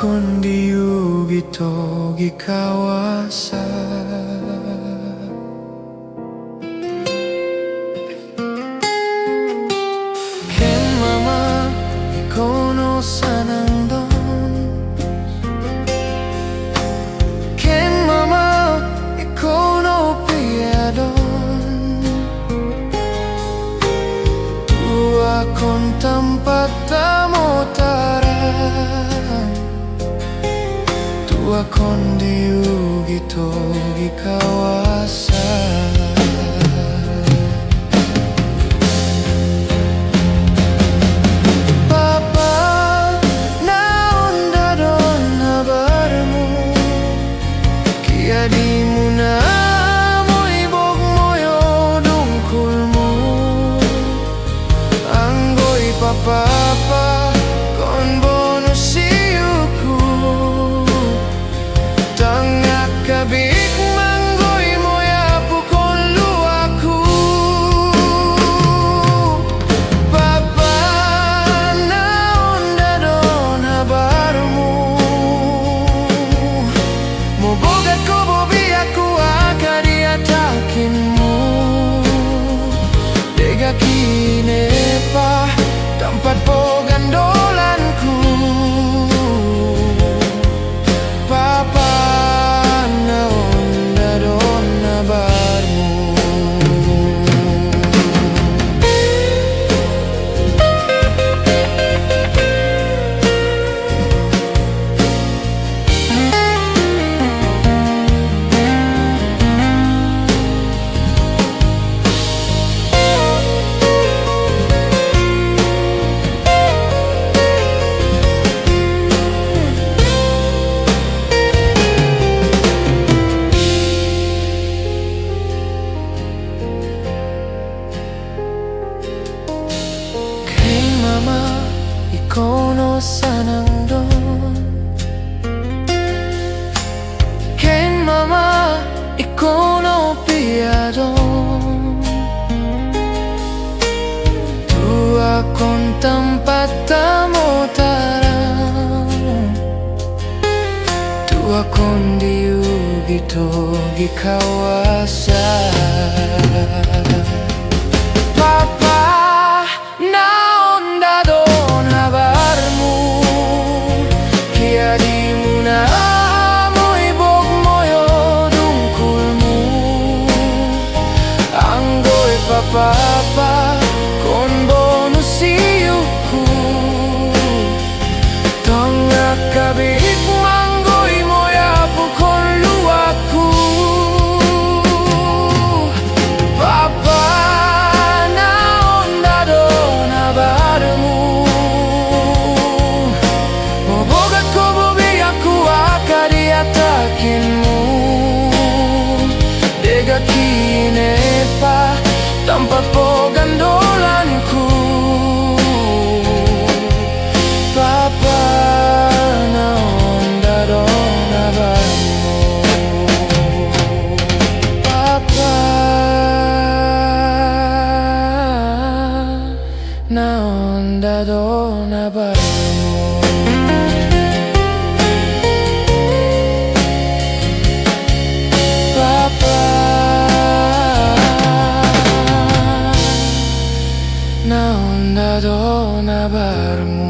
kondiugi togi kawasa. Ken mama ikono sanandon, ken mama ikono piadon, tua kon tempat tamotaran, tua kon diugi togi kawasa. Papa naon dadon habarmu, kia di muna moy bog moyo dungkulmu, anggoy papa kon bonus siuku, tangak kabik manggoy moya pukon luaku. Papa naon dadon habarmu, mobogat ko bobi aku akadi atakinmu, dega kine pa tempat pogandolanku. Papa naon dadon habarmu. Mama ikono sanandon, ken mama ikono piadon, tua kon tempat tamotaran, tua kon diugi togi kawasa. Papa naon dadon habarmu, kia di muna moy bog moyo dungkulmu, anggoy papa kon bonus siuku, tangak kabik manggoy moya pukon luaku. Papa naon dadon habarmu, mobogat ko bobi aku akadi atakinmu, dega kine pa tempat pogandolanku. Papa naon dadon habarmu, Papa naon dadon habarmu. Papa naon dadon habarmu.